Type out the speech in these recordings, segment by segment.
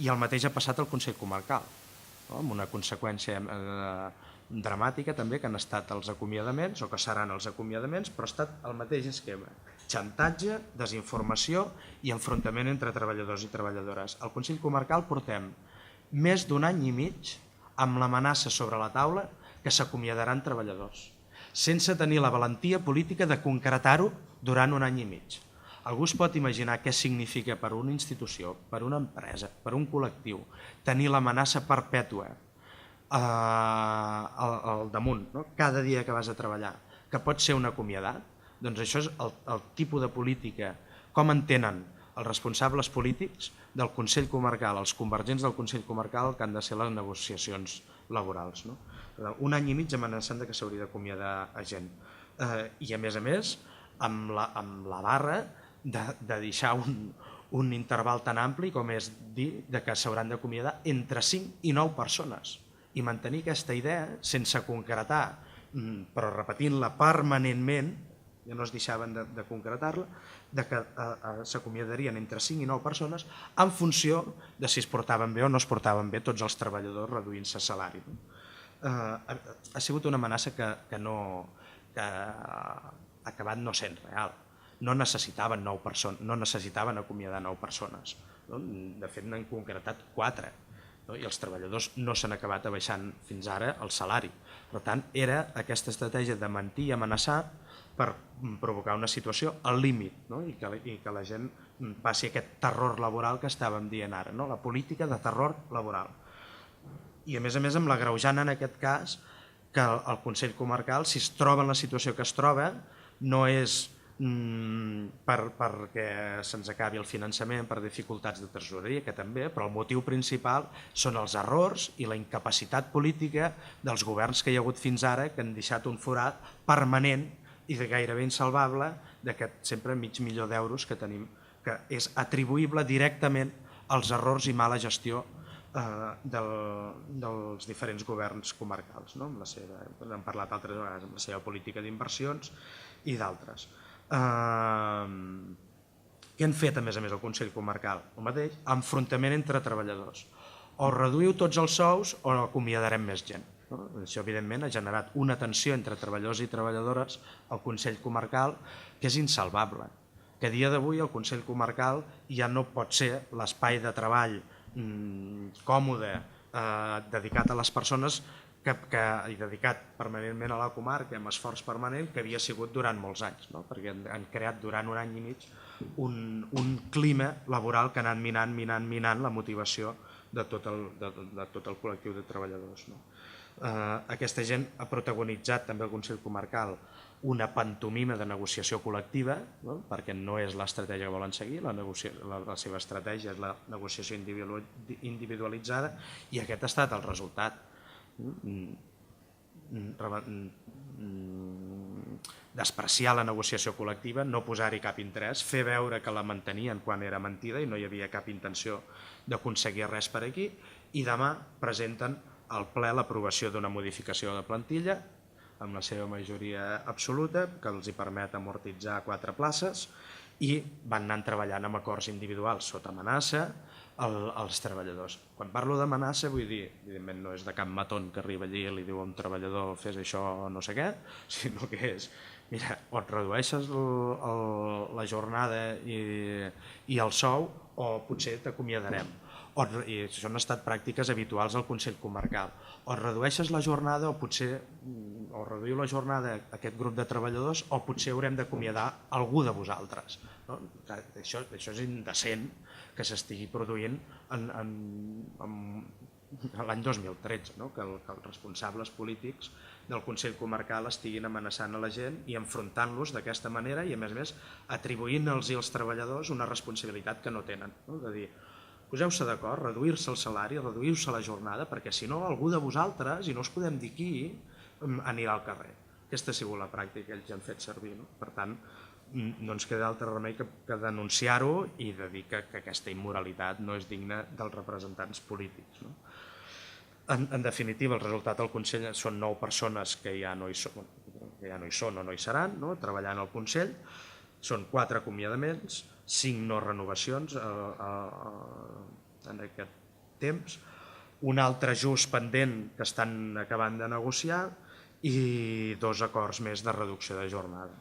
I el mateix ha passat al Consell Comarcal, amb una conseqüència dramàtica també, que han estat els acomiadaments, o que seran els acomiadaments, però ha estat el mateix esquema: xantatge, desinformació i enfrontament entre treballadors i treballadores. Al Consell Comarcal portem més d'un any i mig amb l'amenaça sobre la taula que s'acomiadaran treballadors, sense tenir la valentia política de concretar-ho durant un any i mig. Algú es pot imaginar què significa per una institució, per una empresa, per un col·lectiu, tenir l'amenaça perpètua al damunt, no? Cada dia que vas a treballar, que pot ser un acomiadat? Doncs això és el tipus de política, com entenen els responsables polítics del Consell Comarcal, els convergents del Consell Comarcal, que han de ser les negociacions laborals. No? Un any i mig amenaçant que s'hauria d'acomiadar a gent. I a més, amb la barra de deixar un interval tan ampli com és dir que s'hauran d'acomiadar entre 5 i 9 persones i mantenir aquesta idea sense concretar, però repetint-la permanentment, ja no es deixaven de concretar-la, de que s'acomiadarien entre 5 i 9 persones en funció de si es portaven bé o no es portaven bé tots els treballadors, reduint-se salari. Ha sigut una amenaça que ha acabat no sent real. No necessitaven 9 persones, no necessitaven acomiadar 9 persones. De fet, n'han concretat 4. I els treballadors no s'han acabat abaixant fins ara el salari. Per tant, era aquesta estratègia de mentir i amenaçar per provocar una situació al límit, i que la gent passi aquest terror laboral que estàvem dient ara, la política de terror laboral. I a més amb l'agreujant en aquest cas que el Consell Comarcal, si es troba en la situació que es troba, no és perquè se'ns acabi el finançament per dificultats de tresoreria, que també, però el motiu principal són els errors i la incapacitat política dels governs que hi ha hagut fins ara, que han deixat un forat permanent i de gairebé insalvable d'aquest sempre mig milió d'euros que tenim, que és atribuïble directament als errors i mala gestió dels diferents governs comarcals. Hem parlat altres vegades amb la seva política d'inversions i d'altres. Què han fet a més el Consell Comarcal? El mateix, enfrontament entre treballadors. O reduïu tots els sous o acomiadarem més gent. Això evidentment ha generat una tensió entre treballadors i treballadores al Consell Comarcal que és insalvable. Que a dia d'avui el Consell Comarcal ja no pot ser l'espai de treball còmode dedicat a les persones i dedicat permanentment a la comarca amb esforç permanent que havia sigut durant molts anys, perquè han creat durant un any i mig un clima laboral que ha anat minant la motivació de tot el col·lectiu de treballadors. Aquesta gent ha protagonitzat també al Consell Comarcal una pantomima de negociació col·lectiva, perquè no és l'estratègia que volen seguir, la seva estratègia és la negociació individualitzada, i aquest ha estat el resultat. Despreciar la negociació col·lectiva, no posar-hi cap interès, fer veure que la mantenien quan era mentida i no hi havia cap intenció d'aconseguir res per aquí, i demà presenten al ple l'aprovació d'una modificació de plantilla amb la seva majoria absoluta que els permet amortitzar 4 places i van anar treballant amb acords individuals sota amenaça als treballadors. Quan parlo d'amenaça vull dir, evidentment no és de cap matón que arriba allí i li diu a un treballador fes això o no sé què, sinó que és, mira, o et redueixes la jornada i el sou o potser t'acomiadarem. I això han estat pràctiques habituals al Consell Comarcal. O redueixes la jornada o potser o reduïu la jornada aquest grup de treballadors o potser haurem d'acomiadar algú de vosaltres. Això és indecent que s'estigui produint l'any 2013, que els responsables polítics del Consell Comarcal estiguin amenaçant a la gent i enfrontant-los d'aquesta manera i a més atribuint-los als treballadors una responsabilitat que no tenen. De dir, poseu-se d'acord, reduir-se el salari, reduir-se la jornada, perquè si no algú de vosaltres, i no us podem dir qui, anirà al carrer. Aquesta ha sigut la pràctica que ells han fet servir. Per tant, no ens queda altre remei que denunciar-ho i de dir que aquesta immoralitat no és digna dels representants polítics. En definitiva, el resultat del Consell són 9 persones que ja no hi són o no hi seran, treballant al Consell. Són 4 acomiadaments, 5 no renovacions en aquest temps, un altre ajust pendent que estan acabant de negociar i 2 acords més de reducció de jornada.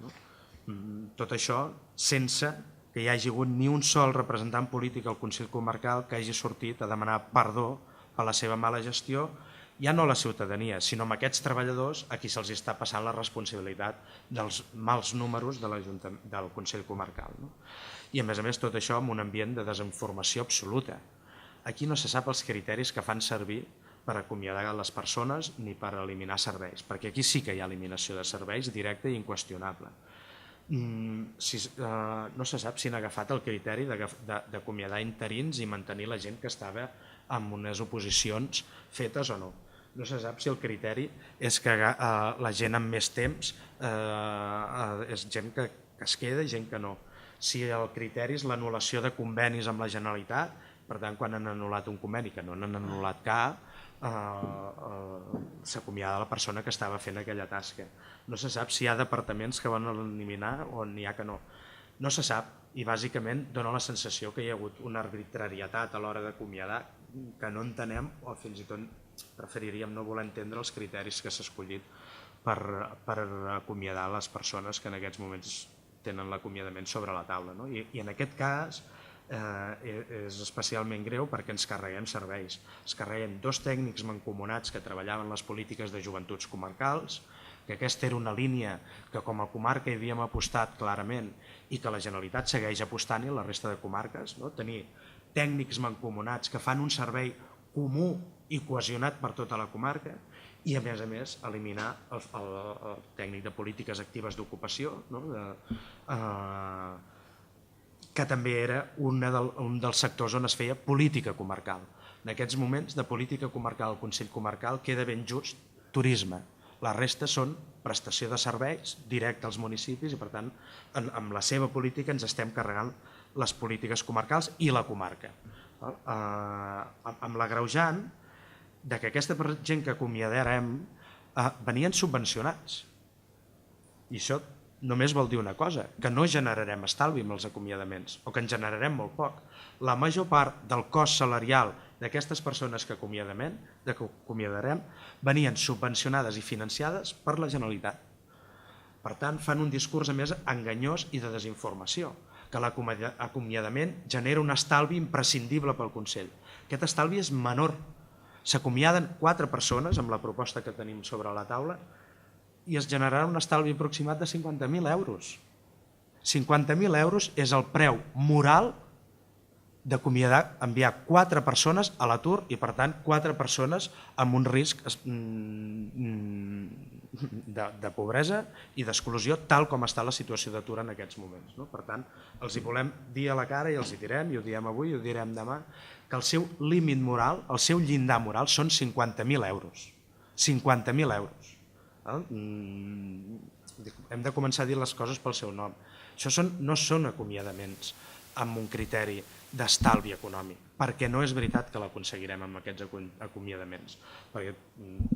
Tot això sense que hi hagi hagut ni un sol representant polític al Consell Comarcal que hagi sortit a demanar perdó per la seva mala gestió, ja no a la ciutadania, sinó a aquests treballadors a qui se'ls està passant la responsabilitat dels mals números del Consell Comarcal. I a més tot això en un ambient de desinformació absoluta. Aquí no se sap els criteris que fan servir per acomiadar les persones ni per eliminar serveis, perquè aquí sí que hi ha eliminació de serveis directa i inqüestionable. No se sap si han agafat el criteri d'acomiadar interins i mantenir la gent que estava en unes oposicions fetes o no. No se sap si el criteri és que la gent amb més temps és gent que es queda i gent que no. Si el criteri és l'anul·lació de convenis amb la Generalitat, per tant, quan han anul·lat un conveni que no n'han anul·lat cap, s'acomiada la persona que estava fent aquella tasca. No se sap si hi ha departaments que van eliminar o n'hi ha que no. No se sap i bàsicament dona la sensació que hi ha hagut una arbitrarietat a l'hora d'acomiadar que no entenem o fins i tot preferiríem no voler entendre els criteris que s'ha escollit per acomiadar les persones que en aquests moments tenen l'acomiadament sobre la taula. I en aquest cas és especialment greu perquè ens carreguem serveis. Es carreguen 2 tècnics mancomunats que treballaven les polítiques de joventuts comarcals, que aquesta era una línia que com a comarca hi havíem apostat clarament i que la Generalitat segueix apostant i la resta de comarques, tenir tècnics mancomunats que fan un servei comú i cohesionat per tota la comarca i a més eliminar el tècnic de polítiques actives d'ocupació, que també era un dels sectors on es feia política comarcal. En aquests moments de política comarcal al Consell Comarcal queda ben just turisme. La resta són prestació de serveis directe als municipis i per tant amb la seva política ens estem carregant les polítiques comarcals i la comarca. Amb l'agreujant que aquesta gent que acomiadarem venien subvencionats. I això només vol dir una cosa, que no generarem estalvi amb els acomiadaments o que en generarem molt poc. La major part del cost salarial d'aquestes persones que acomiadarem venien subvencionades i financiades per la Generalitat. Per tant, fan un discurs a més enganyós i de desinformació, que l'acomiadament genera un estalvi imprescindible pel Consell. Aquest estalvi és menor. S'acomiaden 4 persones amb la proposta que tenim sobre la taula i es generarà un estalvi aproximat de 50.000 euros. 50.000 euros és el preu moral d'acomiadar, enviar 4 persones a l'atur i per tant 4 persones amb un risc de pobresa i d'exclusió tal com està la situació d'atur en aquests moments. Per tant, els hi volem dir a la cara i els hi direm, i ho diem avui i ho direm demà, que el seu límit moral, el seu llindar moral són 50.000 euros. 50.000 euros. Hem de començar a dir les coses pel seu nom. Això no són acomiadaments amb un criteri d'estalvi econòmic, perquè no és veritat que l'aconseguirem amb aquests acomiadaments, perquè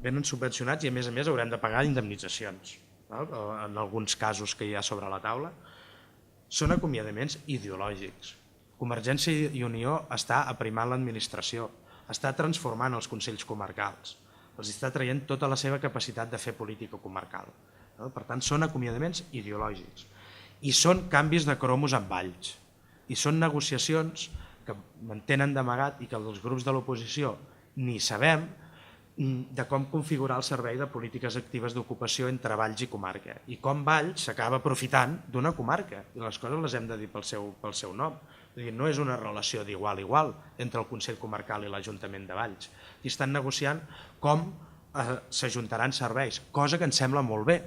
venen subvencionats i a més haurem de pagar indemnitzacions, en alguns casos que hi ha sobre la taula. Són acomiadaments ideològics. Convergència i Unió està aprimant l'administració, està transformant els consells comarcals, els està traient tota la seva capacitat de fer política comarcal. Per tant, són acomiadaments ideològics i són canvis de cromos amb valls. I són negociacions que mantenen d'amagat i que els grups de l'oposició ni sabem de com configurar el servei de polítiques actives d'ocupació entre Valls i comarca i com Valls s'acaba aprofitant d'una comarca i les coses les hem de dir pel seu nom. No és una relació d'igual a igual entre el Consell Comarcal i l'Ajuntament de Valls. Aquí estan negociant com s'ajuntaran serveis, cosa que ens sembla molt bé,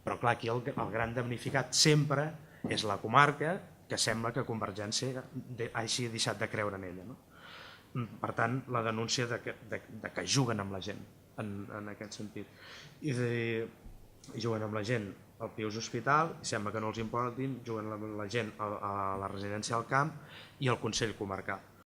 però clar, aquí el gran damnificat sempre és la comarca, que sembla que Convergència hagi deixat de creure en ella. Per tant, la denúncia de que juguen amb la gent en aquest sentit. I juguen amb la gent al Pius Hospital, i sembla que no els importin, juguen amb la gent a la residència del camp i al Consell Comarcal.